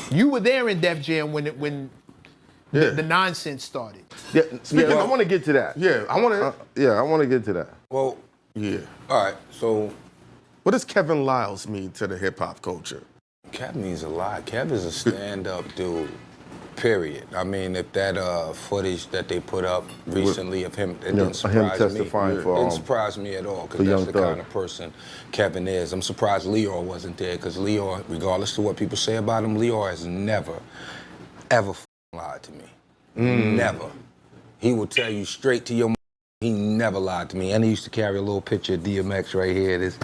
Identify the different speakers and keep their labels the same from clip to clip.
Speaker 1: You were there in Def Jam when the nonsense started.
Speaker 2: Yeah, I want to get to that.
Speaker 3: Yeah, I want to.
Speaker 2: I want to get to that.
Speaker 3: Well, yeah. All right. So, what does Kevin Lyles mean to the hip hop culture?
Speaker 4: Kev means a lot. Kev is a stand-up dude. Period. I mean, if that footage that they put up recently of him, it didn't surprise
Speaker 2: him testifying
Speaker 4: me.
Speaker 2: for,
Speaker 4: it didn't surprise me at all, because that's the kind of person Kevin is. I'm surprised Lyor wasn't there, because Lyor, regardless of what people say about him, Lyor has never, ever lied to me. Never. He will tell you straight to your. He never lied to me, and he used to carry a little picture of DMX right here. This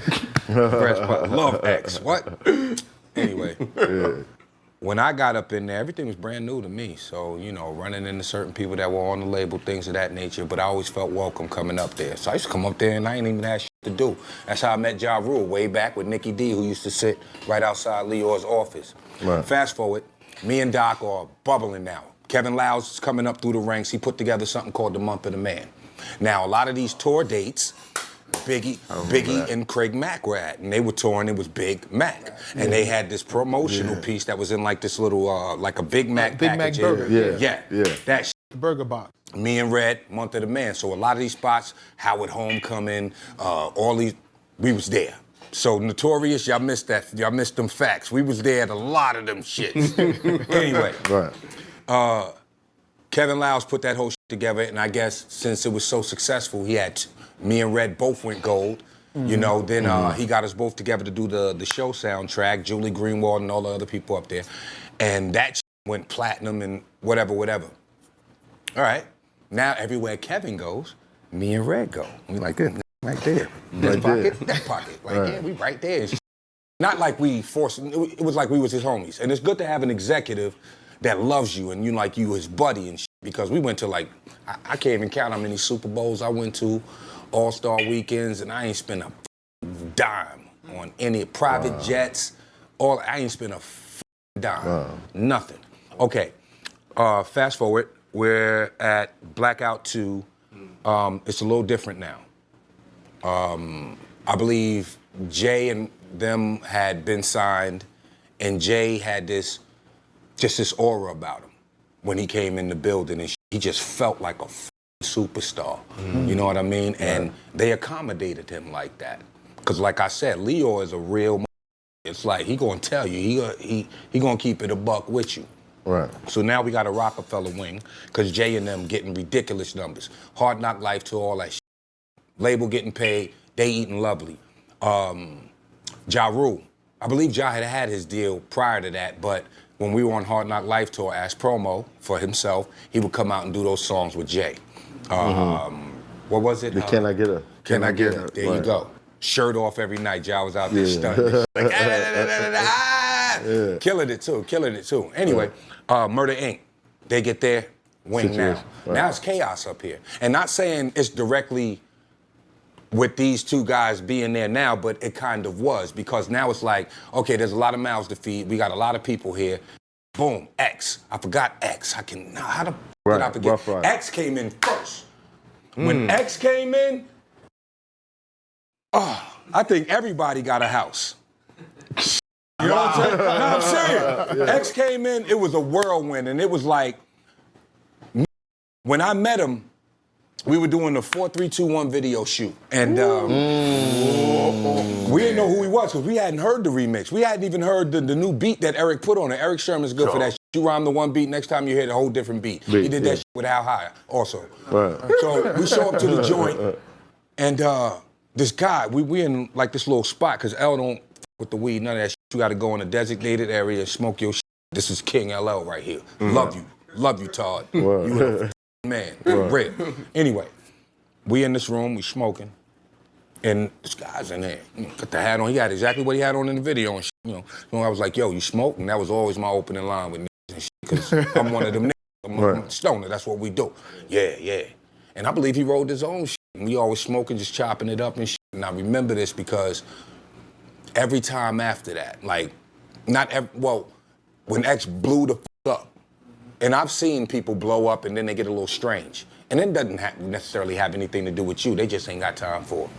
Speaker 4: fresh part. Love X. What? Anyway.
Speaker 2: Yeah.
Speaker 4: When I got up in there, everything was brand new to me. So, you know, running into certain people that were on the label, things of that nature, but I always felt welcome coming up there. So I used to come up there and I ain't even had shit to do. That's how I met Ja Rule way back with Nicky D, who used to sit right outside Lyor's office.
Speaker 2: Right.
Speaker 4: Fast forward, me and Doc are bubbling now. Kevin Lyles is coming up through the ranks. He put together something called the Month of the Man. Now, a lot of these tour dates, Biggie and Craig Mack were at, and they were touring. It was Big Mac, and they had this promotional piece that was in like this little, like a Big Mac package.
Speaker 1: Burger.
Speaker 2: Yeah.
Speaker 4: That
Speaker 1: The burger box.
Speaker 4: Me and Red, Month of the Man. So a lot of these spots, Howard Homecoming, all these, we was there. So Notorious, y'all missed that. Y'all missed them facts. We was there at a lot of them shits. Anyway.
Speaker 2: Right.
Speaker 4: Kevin Lyles put that whole shit together, and I guess since it was so successful, he had me and Red both went gold. You know, then he got us both together to do the show soundtrack, Julie Greenwald and all the other people up there. And that shit went platinum and whatever. All right, now everywhere Kevin goes, me and Red go. We like this, right there. This pocket, that pocket. Like, yeah, we right there. Not like we forced, it was like we was his homies. And it's good to have an executive that loves you and you his buddy and shit, because we went to like, I can't even count how many Super Bowls I went to, All-Star weekends, and I ain't spent a dime on any private jets. I ain't spent a dime. Nothing. Okay, fast forward, we're at Blackout 2. It's a little different now. I believe Jay and them had been signed, and Jay had this aura about him when he came in the building, and he just felt like a superstar. You know what I mean? And they accommodated him like that. Because like I said, Lyor is a real. It's like he gonna tell you, he gonna keep it a buck with you.
Speaker 2: Right.
Speaker 4: So now we got a Rockefeller wing, because Jay and them getting ridiculous numbers. Hard Knock Life to all that shit. Label getting paid, they eating lovely. Ja Rule, I believe Ja had his deal prior to that, but when we were on Hard Knock Life tour as promo for himself, he would come out and do those songs with Jay. What was it?
Speaker 2: Can I Get Her?
Speaker 4: Can I Get Her? There you go. Shirt off every night. Ja was out there stunting. Like, killing it too. Anyway, Murder Inc., they get their wing now. Right. Now it's chaos up here. And not saying it's directly with these two guys being there now, but it kind of was, because now it's like, okay, there's a lot of mouths to feed. We got a lot of people here. Boom, X. I forgot X. How did I forget? X came in first. When X came in, I think everybody got a house. You know what I'm saying? No, I'm serious. X came in, it was a whirlwind, and it was like, when I met him, we were doing the 4-3-2-1 video shoot, and we didn't know who he was because we hadn't heard the remix. We hadn't even heard the new beat that Eric put on it. Eric Sherman's good for that shit. You rhyme the one beat, next time you hear a whole different beat. He did that shit with Al Higher also.
Speaker 2: Right.
Speaker 4: So we show up to the joint, and this guy, we in like this little spot, because L don't with the weed, none of that shit. You gotta go in a designated area and smoke your shit. This is King LL right here. Love you, Todd. You man, real. Anyway, we in this room, we smoking, and this guy's in there. Got the hat on. He had exactly what he had on in the video, and shit, you know. So I was like, "Yo, you smoke?" And that was always my opening line with niggas and shit, because I'm one of them niggas. I'm a stoner. That's what we do. Yeah. And I believe he rolled his own shit. And we always smoking, just chopping it up and shit. And I remember this because every time after that, like, when X blew the up. And I've seen people blow up and then they get a little strange. And it doesn't necessarily have anything to do with you. They just ain't got time for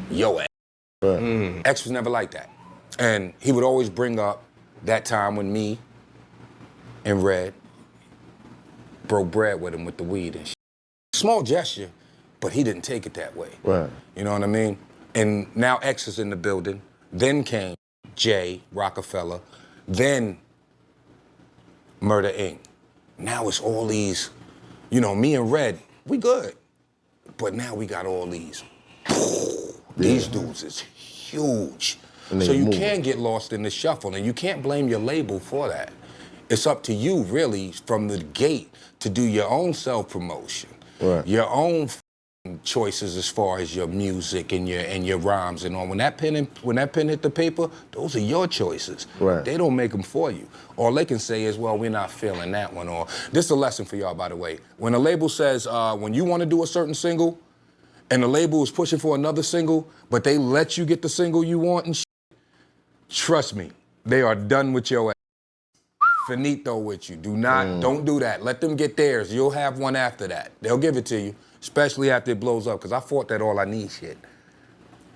Speaker 4: yo X. X was never like that. And he would always bring up that time when me, and Red broke bread with him with the weed and shit. Small gesture, but he didn't take it that way.
Speaker 2: Right.
Speaker 4: You know what I mean? And now X is in the building. Then came Jay, Rockefeller. Then Murder Inc. Now it's all these, you know, me and Red, we good. But now we got all these. These dudes is huge. So you can get lost in the shuffle, and you can't blame your label for that. It's up to you, really, from the gate to do your own self-promotion, your own choices as far as your music and your rhymes and all. When that pen hit the paper, those are your choices.
Speaker 2: Right.
Speaker 4: They don't make them for you. All they can say is, well, we're not feeling that one. Or this is a lesson for y'all, by the way. When a label says, when you want to do a certain single, and the label is pushing for another single, but they let you get the single you want and shit, trust me, they are done with your ass. Finito with you. Don't do that. Let them get theirs. You'll have one after that. They'll give it to you, especially after it blows up, because I fought that All I Need shit.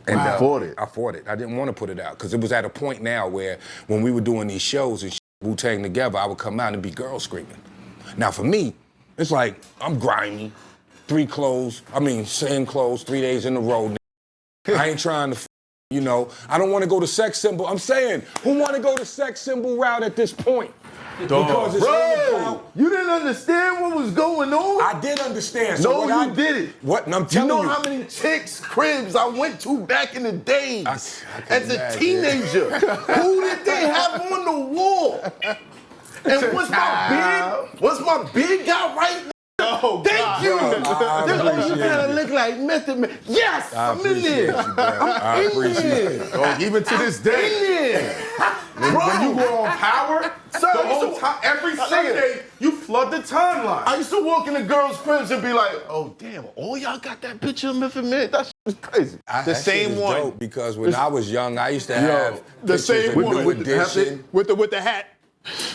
Speaker 4: And
Speaker 2: I fought it.
Speaker 4: I fought it. I didn't want to put it out, because it was at a point now where when we were doing these shows and Wu-Tang together, I would come out and be girls screaming. Now for me, it's like, I'm grimy. Same clothes, 3 days in a row. I ain't trying to, you know, I don't want to go to sex symbol. I'm saying, who want to go to sex symbol route at this point? Because it's all about,
Speaker 2: you didn't understand what was going on?
Speaker 4: I did understand. So
Speaker 2: no, you didn't.
Speaker 4: What? And I'm telling you.
Speaker 2: You know how many chicks' cribs I went to back in the days as a teenager? Who did they have on the wall? And what's my big guy right now? Oh, thank you. You gotta look like Method Man. Yes, I'm in there.
Speaker 3: I appreciate it. Oh, even to this day. When you go on Power, the whole time, every Sunday, you flood the timeline.
Speaker 2: I used to walk in the girls' cribs and be like, oh, damn, all y'all got that picture of Method Man? That shit was crazy.
Speaker 1: The same one.
Speaker 4: Dope, because when I was young, I used to have
Speaker 2: the same one.
Speaker 1: With the hat.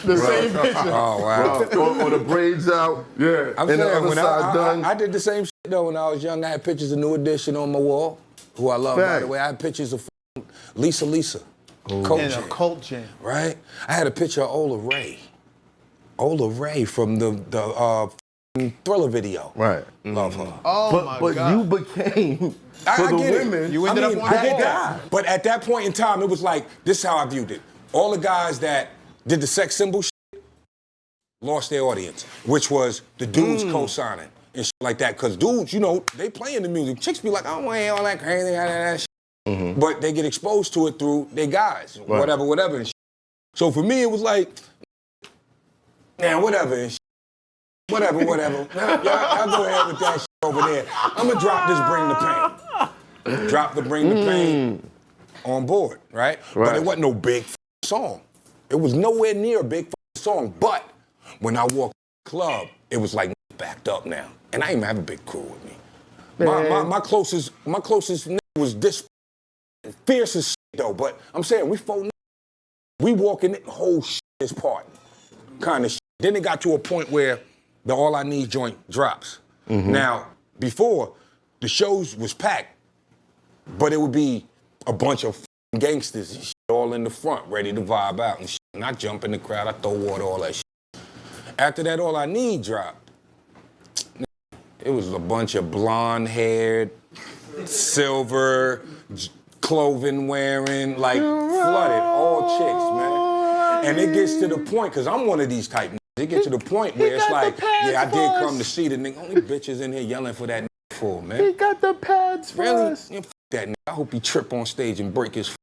Speaker 2: The same picture.
Speaker 4: Oh, wow.
Speaker 2: Or the braids out. Yeah.
Speaker 4: I'm
Speaker 2: and
Speaker 4: saying,
Speaker 2: the other
Speaker 4: when
Speaker 2: side done.
Speaker 4: I did the same shit, though, when I was young. I had pictures of New Edition on my wall, who I love, by the way. I had pictures of Lisa.
Speaker 1: And a cult jam.
Speaker 4: Right? I had a picture of Ola Ray from the Thriller video.
Speaker 2: Right.
Speaker 4: Love her.
Speaker 1: Oh, my
Speaker 2: But
Speaker 1: God.
Speaker 2: you became, for the women,
Speaker 1: You ended up on
Speaker 4: I get
Speaker 1: that.
Speaker 4: that. But at that point in time, it was like, this is how I viewed it. All the guys that did the sex symbol shit lost their audience, which was the dudes co-signing and shit like that. Because dudes, you know, they playing the music. Chicks be like, I don't want to hear all that crazy, that shit. But they get exposed to it through their guys, whatever and shit. So for me, it was like, man, whatever and shit. Whatever. Y'all go ahead with that shit over there. I'm going to drop this Bring the Pain. Drop the Bring the Pain on board, right? But it wasn't no big song. It was nowhere near a big song. But when I walked the club, it was like backed up now. And I didn't even have a big crew with me. My closest nigga was this fierce as shit, though. But I'm saying, we walking the whole shit is part kind of shit. Then it got to a point where the All I Need joint drops. Now, before, the shows was packed, but it would be a bunch of gangsters and shit all in the front, ready to vibe out and shit. And I jump in the crowd, I throw water, all that shit. After that All I Need dropped, it was a bunch of blonde-haired, silver, clothing wearing, like flooded, all chicks, man. And it gets to the point, because I'm one of these type niggas, it gets to the point where it's like, yeah, I did come to see the nigga. Only bitches in here yelling for that nigga for, man.
Speaker 2: he got the pads for
Speaker 4: Really?
Speaker 2: us.
Speaker 4: Yeah, f that nigga. I hope he trip on stage and break his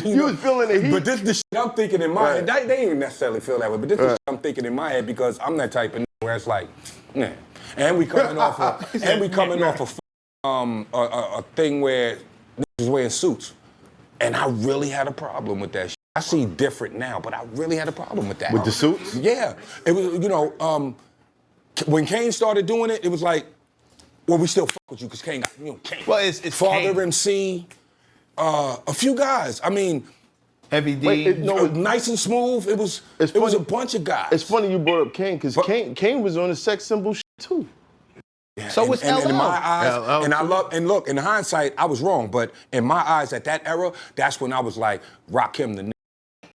Speaker 2: You was feeling the heat.
Speaker 4: But this the shit I'm thinking in my head. They didn't even necessarily feel that way, but this the shit I'm thinking in my head because I'm that type of nigga where it's like, nah. And we coming off of a thing where niggas was wearing suits. And I really had a problem with that shit. I see different now, but I really had a problem with that.
Speaker 2: With the suits?
Speaker 4: Yeah. It was, you know, when Kane started doing it, it was like, well, we still fuck with you because Kane got, you know, Kane.
Speaker 1: Well, it's
Speaker 4: Father
Speaker 1: Kane.
Speaker 4: MC, a few guys. I mean,
Speaker 1: Heavy D.
Speaker 2: Wait, no,
Speaker 4: Nice and Smooth. It was a bunch of guys.
Speaker 2: It's funny you brought up Kane, because Kane was on the sex symbol shit too.
Speaker 4: Yeah,
Speaker 1: So was
Speaker 4: and
Speaker 1: LL.
Speaker 4: in my eyes,
Speaker 2: LL
Speaker 4: and I love, and look, in hindsight, I was wrong, but in my eyes at that era, that's when I was like, Rakim the nigga.